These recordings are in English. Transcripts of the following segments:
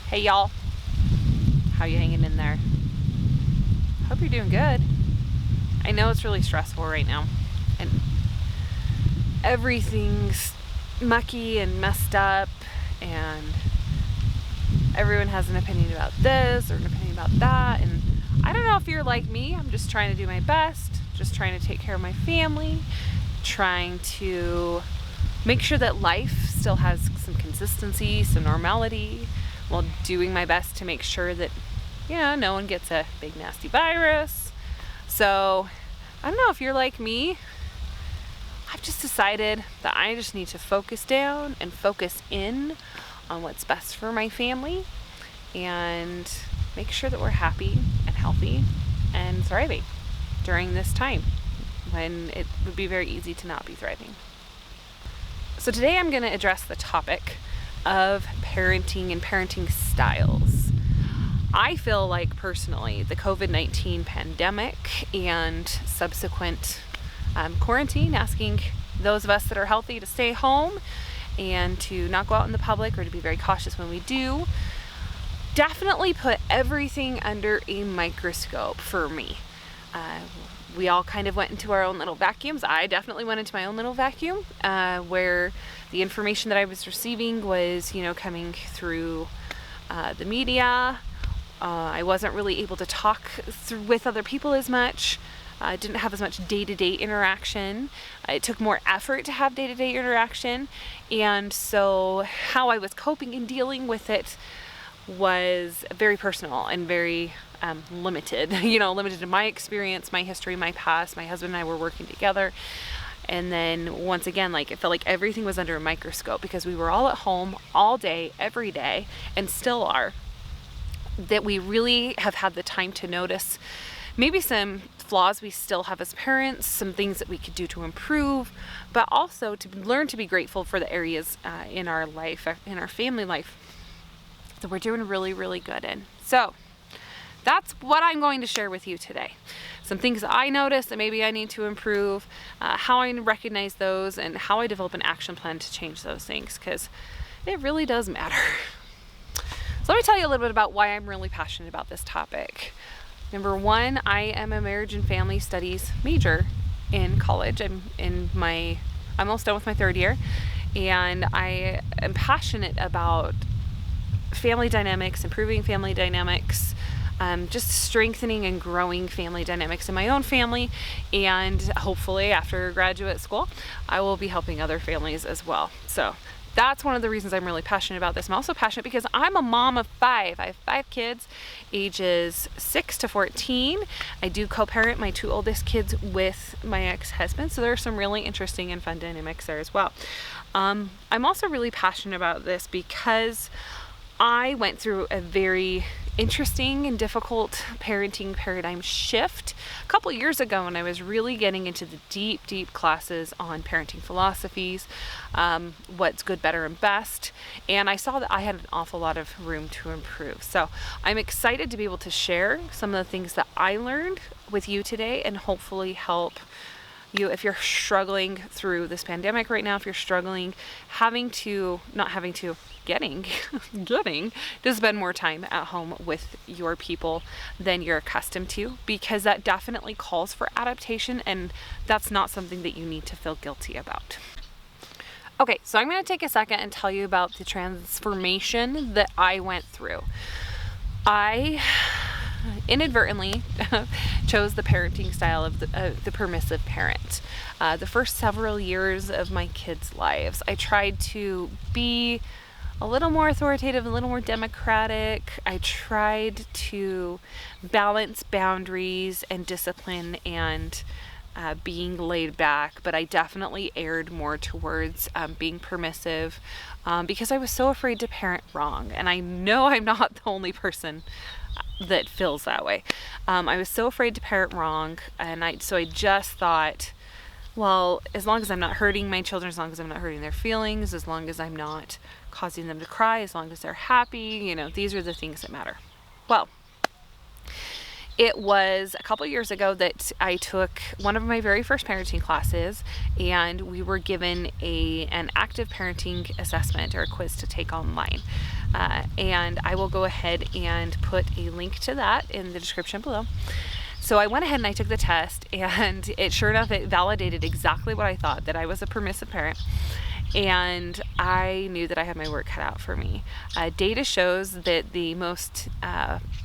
Hey y'all, how you hanging in there? Hope you're doing good. I know it's really stressful right now, and everything's mucky and messed up, and everyone has an opinion about this or an opinion about that, and I don't know if you're like me. I'm just trying to do my best, just trying to take care of my family, trying to make sure that life still has some consistency, some normality, while doing my best to make sure that, no one gets a big nasty virus. So I don't know if you're like me. I've just decided that I just need to focus down and focus in on what's best for my family and make sure that we're happy and healthy and thriving during this time when it would be very easy to not be thriving. So today I'm going to address the topic of parenting and parenting styles. I feel like personally the COVID-19 pandemic and subsequent quarantine, asking those of us that are healthy to stay home and to not go out in the public or to be very cautious when we do, definitely put everything under a microscope for me. We all kind of went into our own little vacuums. I definitely went into my own little vacuum where the information that I was receiving was, coming through the media. I wasn't really able to talk with other people as much. I didn't have as much day-to-day interaction. It took more effort to have day-to-day interaction. And so how I was coping and dealing with it was very personal and very limited, limited to my experience, my history, my past. My husband and I were working together. And then once again, it felt like everything was under a microscope because we were all at home all day, every day, and still are. That we really have had the time to notice maybe some flaws we still have as parents, some things that we could do to improve, but also to learn to be grateful for the areas in our life, in our family life, that we're doing really, really good in. So that's what I'm going to share with you today. Some things that I noticed that maybe I need to improve, how I recognize those, and how I develop an action plan to change those things, because it really does matter. So let me tell you a little bit about why I'm really passionate about this topic. Number one, I am a marriage and family studies major in college. I'm almost done with my third year, and I am passionate about family dynamics, improving family dynamics, just strengthening and growing family dynamics in my own family, and hopefully after graduate school, I will be helping other families as well. So that's one of the reasons I'm really passionate about this. I'm also passionate because I'm a mom of 5. I have 5 kids, ages 6 to 14. I do co-parent my 2 oldest kids with my ex-husband, so there are some really interesting and fun dynamics there as well. I'm also really passionate about this because I went through a very interesting and difficult parenting paradigm shift a couple years ago when I was really getting into the deep classes on parenting philosophies, what's good, better, and best, and I saw that I had an awful lot of room to improve. So I'm excited to be able to share some of the things that I learned with you today and hopefully help you if you're struggling through this pandemic right now, if you're struggling getting to spend more time at home with your people than you're accustomed to, because that definitely calls for adaptation, and that's not something that you need to feel guilty about. Okay, so I'm going to take a second and tell you about the transformation that I went through. I inadvertently chose the parenting style of the permissive parent. The first several years of my kids' lives, I tried to be a little more authoritative, a little more democratic. I tried to balance boundaries and discipline and being laid back, but I definitely erred more towards being permissive because I was so afraid to parent wrong. And I know I'm not the only person that feels that way. I was so afraid to parent wrong, and so I just thought, well, as long as I'm not hurting my children, as long as I'm not hurting their feelings, as long as I'm not causing them to cry, as long as they're happy, these are the things that matter. Well, it was a couple years ago that I took one of my very first parenting classes, and we were given an active parenting assessment or a quiz to take online. And I will go ahead and put a link to that in the description below. So I went ahead and I took the test, and it sure enough, it validated exactly what I thought, that I was a permissive parent. And I knew that I had my work cut out for me. Data shows that the most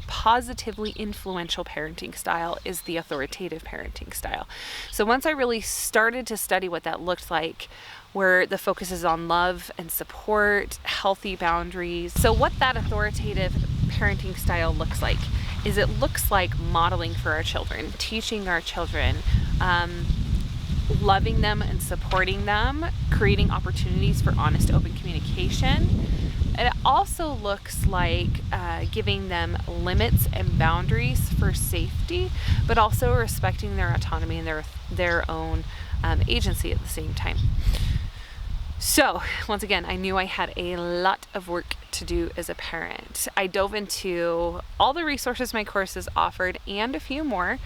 positively influential parenting style is the authoritative parenting style. So once I really started to study what that looked like, where the focus is on love and support, healthy boundaries. So what that authoritative parenting style looks like is it looks like modeling for our children, teaching our children, loving them and supporting them, creating opportunities for honest, open communication. And it also looks like giving them limits and boundaries for safety, but also respecting their autonomy and their own agency at the same time. So once again, I knew I had a lot of work to do as a parent. I dove into all the resources my courses offered and a few more.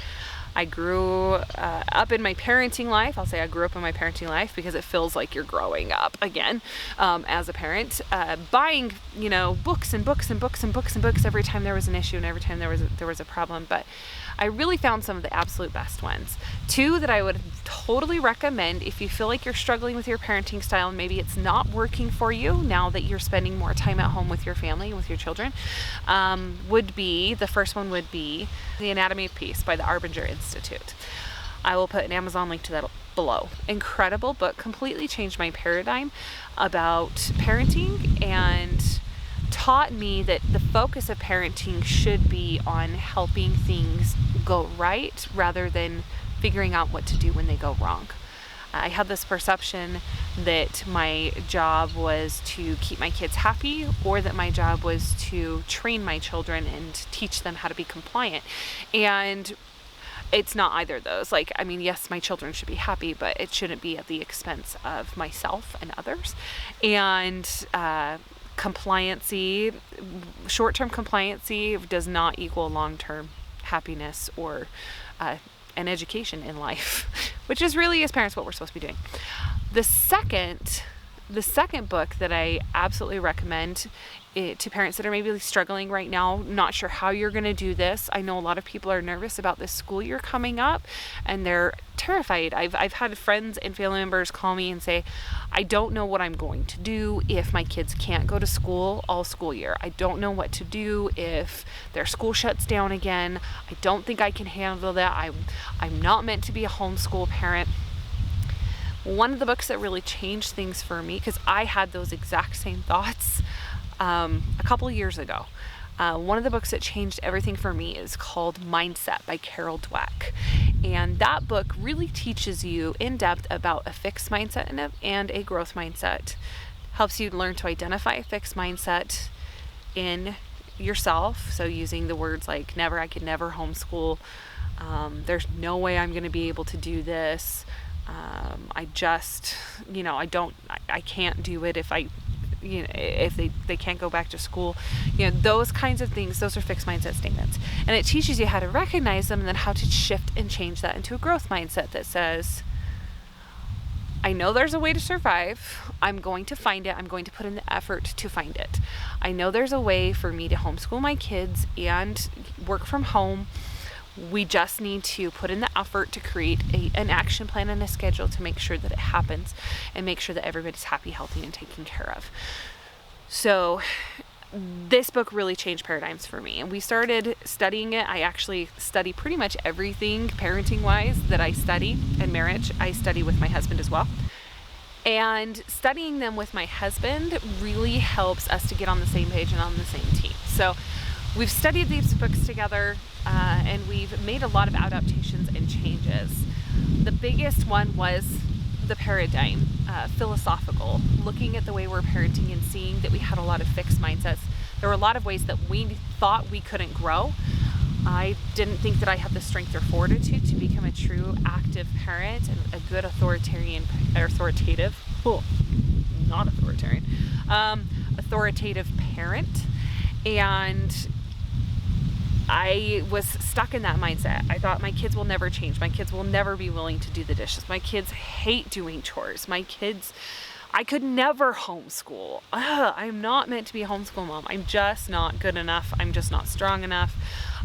I grew up in my parenting life. I'll say I grew up in my parenting life because it feels like you're growing up again as a parent. Buying, books and books and books and books and books every time there was an issue and every time there was a problem. But I really found some of the absolute best ones. 2 that I would totally recommend if you feel like you're struggling with your parenting style and maybe it's not working for you now that you're spending more time at home with your family, with your children, the first one would be The Anatomy of Peace by the Arbinger Institute. I will put an Amazon link to that below. Incredible book, completely changed my paradigm about parenting and taught me that the focus of parenting should be on helping things go right rather than figuring out what to do when they go wrong. I had this perception that my job was to keep my kids happy, or that my job was to train my children and teach them how to be compliant. And it's not either of those. Yes, my children should be happy, but it shouldn't be at the expense of myself and others. And short-term compliancy does not equal long-term happiness or an education in life, which is really, as parents, what we're supposed to be doing. The second book that I absolutely recommend to parents that are maybe struggling right now, not sure how you're going to do this. I know a lot of people are nervous about this school year coming up and they're terrified. I've had friends and family members call me and say, I don't know what I'm going to do if my kids can't go to school all school year. I don't know what to do if their school shuts down again. I don't think I can handle that. I'm not meant to be a homeschool parent. One of the books that really changed things for me, because I had those exact same thoughts a couple of years ago. One of the books that changed everything for me is called Mindset by Carol Dweck. And that book really teaches you in depth about a fixed mindset and a growth mindset. Helps you learn to identify a fixed mindset in yourself. So using the words like I could never homeschool. There's no way I'm going to be able to do this. I can't do it if they can't go back to school. Those kinds of things, those are fixed mindset statements. And it teaches you how to recognize them and then how to shift and change that into a growth mindset that says, I know there's a way to survive. I'm going to find it. I'm going to put in the effort to find it. I know there's a way for me to homeschool my kids and work from home. We just need to put in the effort to create an action plan and a schedule to make sure that it happens and make sure that everybody's happy, healthy, and taken care of. So this book really changed paradigms for me, and we started studying it. I actually study pretty much everything parenting-wise that I study, and marriage I study with my husband as well. And studying them with my husband really helps us to get on the same page and on the same team. So we've studied these books together, and we've made a lot of adaptations and changes. The biggest one was the paradigm, philosophical, looking at the way we're parenting and seeing that we had a lot of fixed mindsets. There were a lot of ways that we thought we couldn't grow. I didn't think that I had the strength or fortitude to become a true active parent and a good authoritative parent. And I was stuck in that mindset. I thought my kids will never change. My kids will never be willing to do the dishes. My kids hate doing chores. My kids I could never homeschool. I'm not meant to be a homeschool mom. I'm just not good enough. I'm just not strong enough.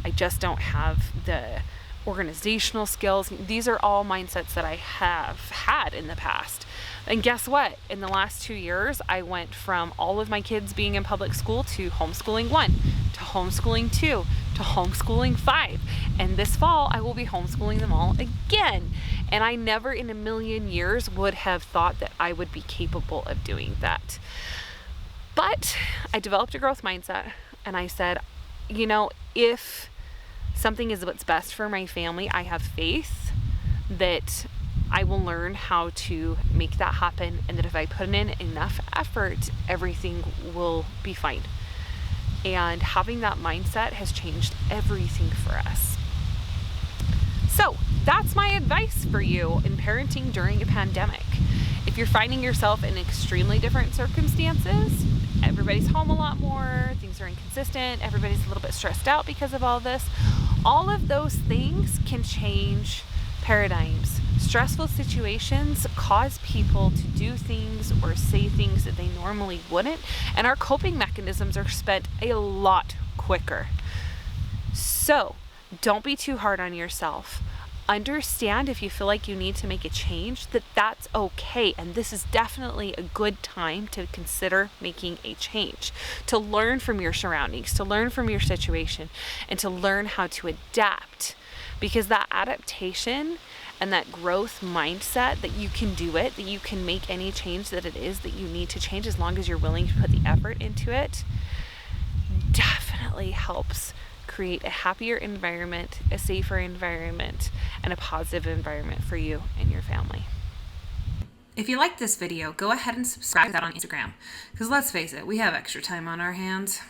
I just don't have the organizational skills. These are all mindsets that I have had in the past. And guess what? In the last 2 years, I went from all of my kids being in public school to homeschooling 1, to homeschooling 2, to homeschooling 5. And this fall, I will be homeschooling them all again. And I never in a million years would have thought that I would be capable of doing that. But I developed a growth mindset, and I said, you know, if something is what's best for my family, I have faith that I will learn how to make that happen, and that if I put in enough effort, everything will be fine. And having that mindset has changed everything for us. So that's my advice for you in parenting during a pandemic. If you're finding yourself in extremely different circumstances, everybody's home a lot more, things are inconsistent, everybody's a little bit stressed out because of all this, all of those things can change paradigms. Stressful situations cause people to do things or say things that they normally wouldn't, and our coping mechanisms are spent a lot quicker. So don't be too hard on yourself. Understand if you feel like you need to make a change, that that's okay. And this is definitely a good time to consider making a change, to learn from your surroundings, to learn from your situation, and to learn how to adapt. Because that adaptation and that growth mindset, that you can do it, that you can make any change that it is that you need to change as long as you're willing to put the effort into it, definitely helps create a happier environment, a safer environment, and a positive environment for you and your family. If you liked this video, go ahead and subscribe to that on Instagram. Because let's face it, we have extra time on our hands.